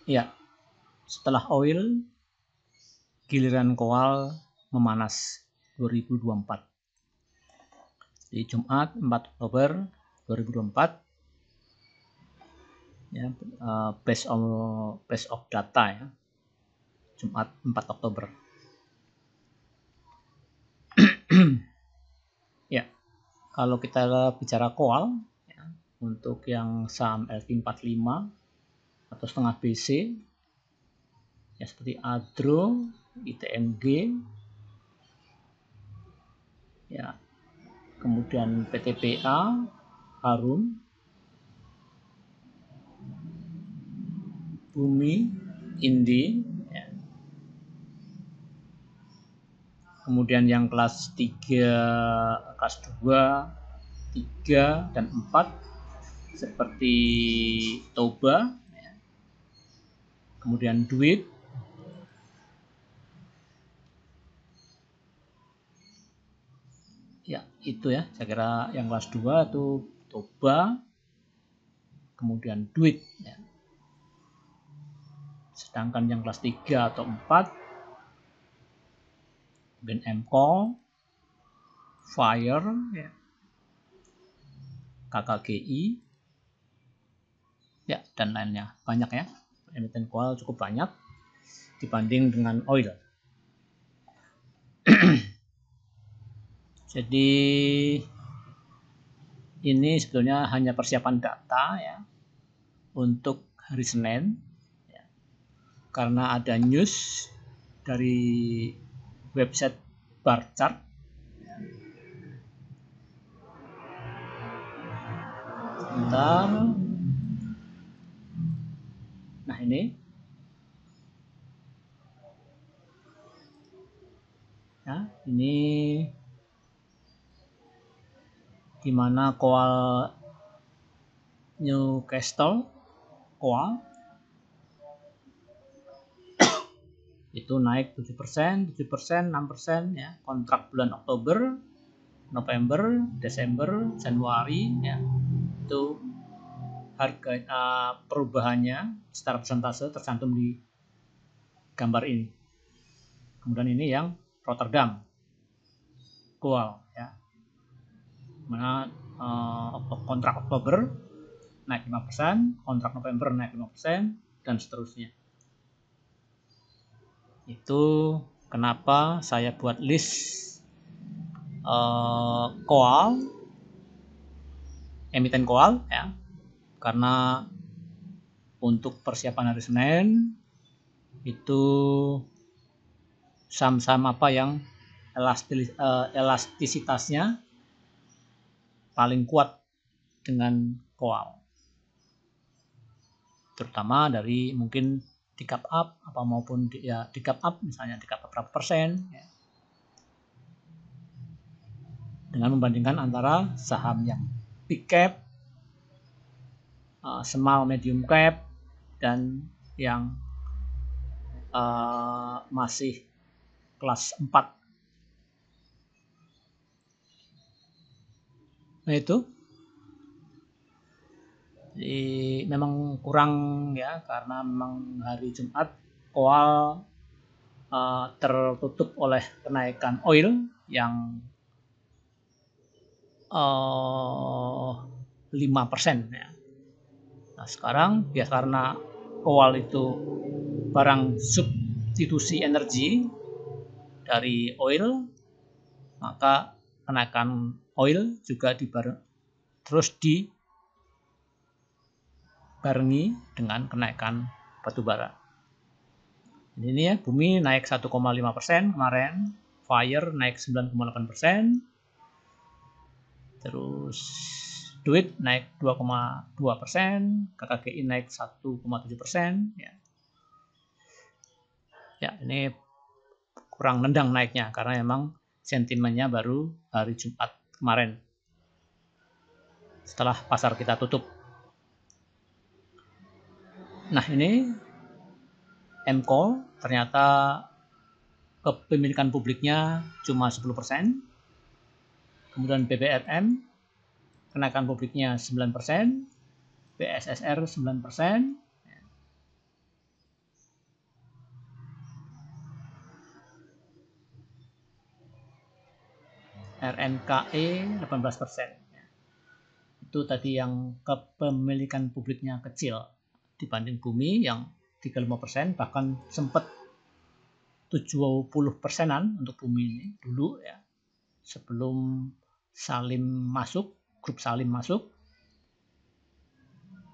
Ya, setelah oil, giliran koal memanas 2024. Di Jumat 4 Oktober 2024, ya, base of data ya, Jumat 4 Oktober. Ya, kalau kita bicara koal ya, untuk yang saham LQ45 atau setengah BC ya, seperti Adro, ITMG ya, kemudian PTPA, Harum, Bumi, Indi ya. Kemudian yang kelas 3, kelas 2, 3 dan 4 seperti Toba ya. Kemudian Duit ya, itu ya, saya kira yang kelas 2 itu Toba, kemudian Duit ya. Sedangkan yang kelas 3 atau 4 BNMCO, Fire ya, KKGI ya, dan lainnya. Banyak ya, emiten koal cukup banyak dibanding dengan oil. Jadi ini sebetulnya hanya persiapan data ya untuk hari Senin ya, karena ada news dari website Barchart ya. Sebentar. Nah ini ya, ini dimana koal Newcastle koal itu naik 7%, 7%, 6% ya, kontrak bulan Oktober, November, Desember, Januari ya, itu harga perubahannya secara persentase tercantum di gambar ini. Kemudian ini yang Rotterdam koal ya, mana kontrak Oktober naik 5%, kontrak November naik 5%, dan seterusnya. Itu kenapa saya buat list koal, emiten koal ya, karena untuk persiapan hari Senin itu saham-saham apa yang elastisitasnya paling kuat dengan koal, terutama dari mungkin di cap up apa maupun di cap up, misalnya di cap up berapa persen ya, dengan membandingkan antara saham yang big cap, small medium cap, dan yang masih kelas 4. Nah itu jadi memang kurang ya, karena memang hari Jumat koal tertutup oleh kenaikan oil yang 5% ya. Nah sekarang ya, karena koal itu barang substitusi energi dari oil, maka kenaikan oil juga terus dibarengi dengan kenaikan batubara. Ini ya, Bumi naik 1,5% kemarin, Fire naik 9,8%, terus Duit naik 2,2%, KKGI naik 1,7% ya. Ya, ini kurang nendang naiknya karena memang sentimennya baru hari Jumat kemarin setelah pasar kita tutup. Nah ini MCO ternyata kepemilikan publiknya cuma 10%. Kemudian BBRM kenaikan publiknya 9%, BSSR 9%. RMKE 18%. Itu tadi yang kepemilikan publiknya kecil dibanding bumi yang 35%, bahkan sempat 70%-an untuk bumi ini dulu ya, sebelum Salim masuk, grup Salim masuk.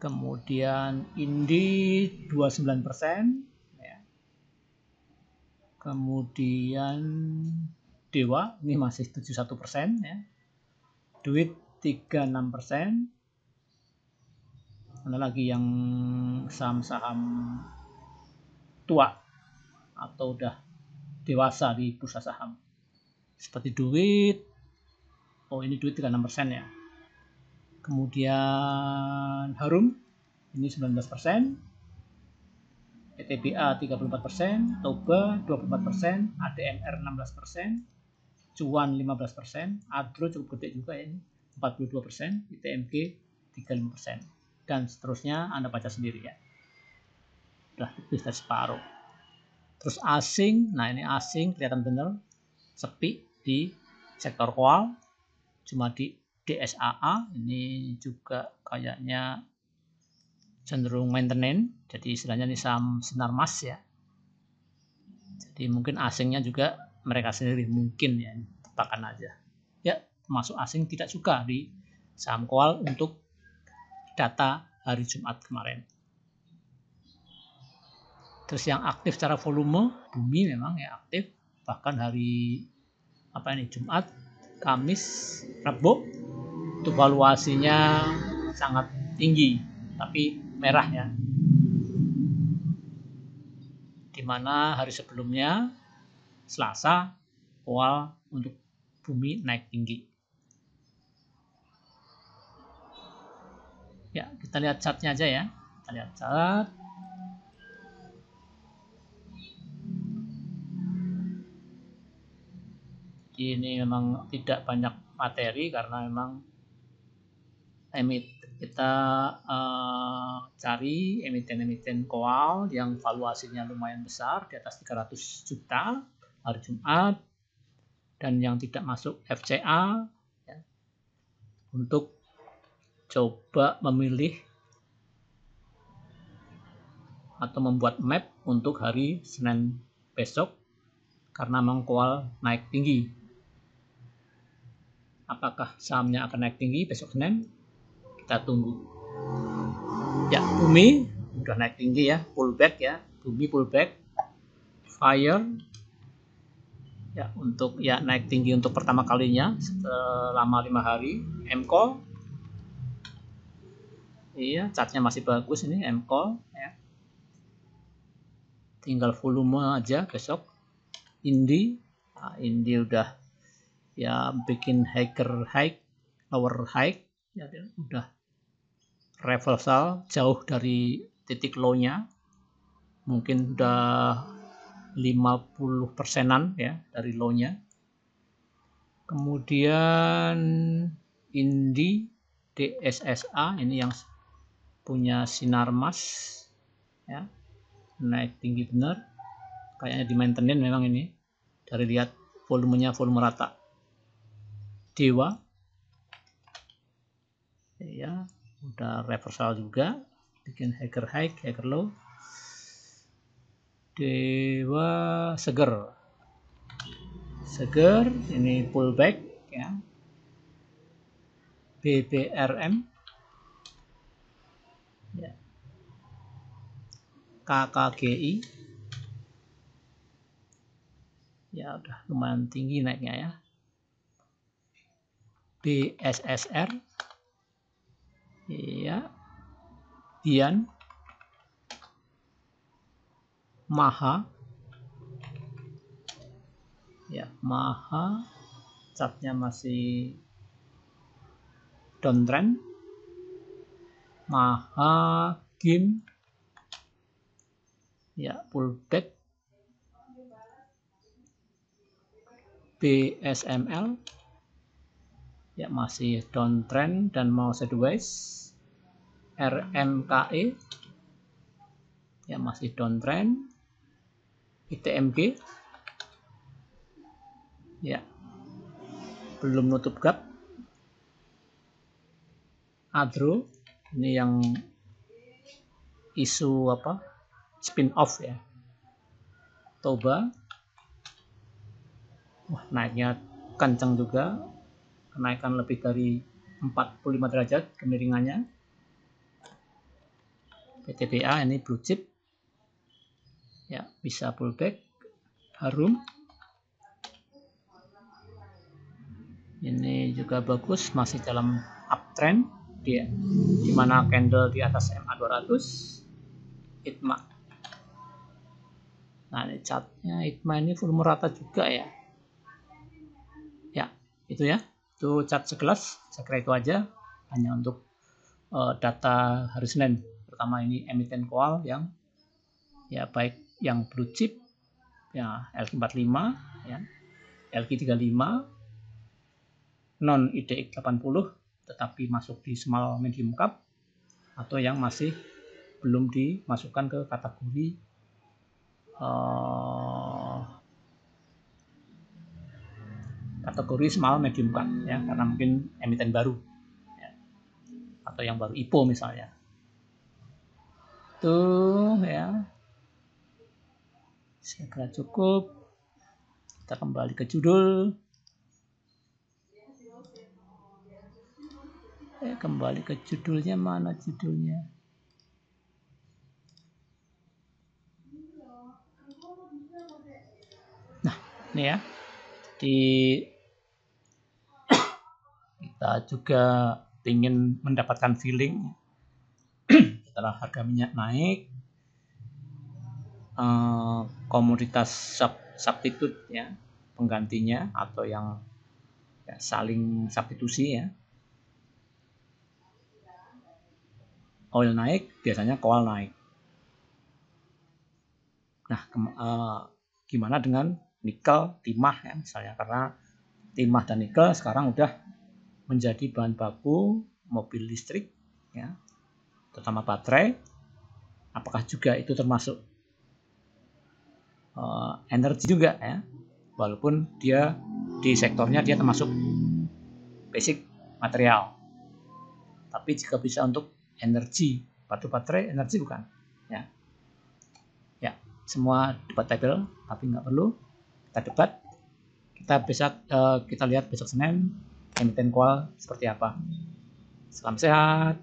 Kemudian Indi 29%, ya. Kemudian Dewa ini masih 71%, ya. Duit 36%. Ada lagi yang saham-saham tua atau udah dewasa di bursa saham seperti Duit. Oh, ini Duit 36% ya. Kemudian Harum ini 19%, ETBA 34%, Toba 24%, ADMR 16%, Cuan 15%, Adro cukup gede juga ya, 42%, ITMG 35%, dan seterusnya Anda baca sendiri ya. Udah lebih dari separuh. Terus asing, nah ini asing kelihatan bener sepi di sektor koal, cuma di DSAA ini juga kayaknya cenderung maintenance, jadi istilahnya ini saham Sinarmas ya. Jadi mungkin asingnya juga mereka sendiri mungkin ya, tebakan aja. Ya, masuk asing tidak suka di saham koal untuk data hari Jumat kemarin. Terus yang aktif secara volume, bumi memang ya aktif, bahkan hari Jumat, Kamis, Rabu itu valuasinya sangat tinggi, tapi merah ya. Dimana hari sebelumnya, Selasa, koal untuk bumi naik tinggi. Ya, kita lihat chartnya aja ya. Kita lihat chart. Ini memang tidak banyak materi karena memang kita cari emiten-emiten koal yang valuasinya lumayan besar, di atas 300 juta hari Jumat, dan yang tidak masuk FCA ya, untuk coba memilih atau membuat map untuk hari Senin besok karena memang koal naik tinggi. Apakah sahamnya akan naik tinggi besok Senin? Kita tunggu. Ya, bumi udah naik tinggi ya, pullback ya, bumi pullback, fire ya untuk ya naik tinggi untuk pertama kalinya selama 5 hari. MCall, iya chartnya masih bagus ini MCall ya. Tinggal volume aja besok. Indi, nah, Indi udah ya bikin higher high, lower high ya, udah reversal jauh dari titik low-nya, mungkin udah 50%-an ya dari low-nya. Kemudian Indi DSSA ini yang punya Sinarmas ya, naik tinggi bener, kayaknya di maintenance memang ini dari lihat volumenya volume rata. Dewa ya udah reversal juga, bikin higher high, higher low. Dewa Seger ini pullback ya. BBRM ya. KKGI ya udah lumayan tinggi naiknya ya. BSSR ya. Dian, Maha ya, Maha chartnya masih downtrend. Maha Gim ya pullback. BSML ya masih downtrend dan mau sideways. RMKE ya masih downtrend. ITMG ya belum nutup gap. Adro ini yang isu apa, spin off ya. Toba, wah, naiknya kencang juga, kenaikan lebih dari 45 derajat kemiringannya. PTBA ini blue chip ya, bisa pullback. Harum ini juga bagus, masih dalam uptrend dia, dimana candle di atas MA 200. ITMA, nah ini chartnya ITMA ini volume rata juga ya. Ya itu ya, itu chart sekelas, saya kira itu aja, hanya untuk data hari Senin. Pertama ini emiten koal yang ya baik yang blue chip ya, LQ45 ya, LQ35, non IDX 80 tetapi masuk di small medium cap, atau yang masih belum dimasukkan ke kategori kategori small medium cap ya, karena mungkin emiten baru ya, atau yang baru IPO misalnya. Tuh ya, saya kira cukup. Kita kembali ke judul. Kembali ke judulnya, mana judulnya? Nah ini ya, di kita juga ingin mendapatkan feeling setelah harga minyak naik, komoditas substitute ya, penggantinya atau yang ya, saling substitusi ya. Oil naik, biasanya coal naik. Nah, gimana dengan nikel, timah ya misalnya, karena timah dan nikel sekarang udah menjadi bahan baku mobil listrik ya, terutama baterai. Apakah juga itu termasuk energi juga ya, walaupun dia di sektornya dia termasuk basic material, tapi jika bisa untuk energi, batu baterai energi bukan ya. Ya semua debatable, tapi nggak perlu kita debat. Kita lihat besok Senin emiten koal seperti apa. Salam sehat.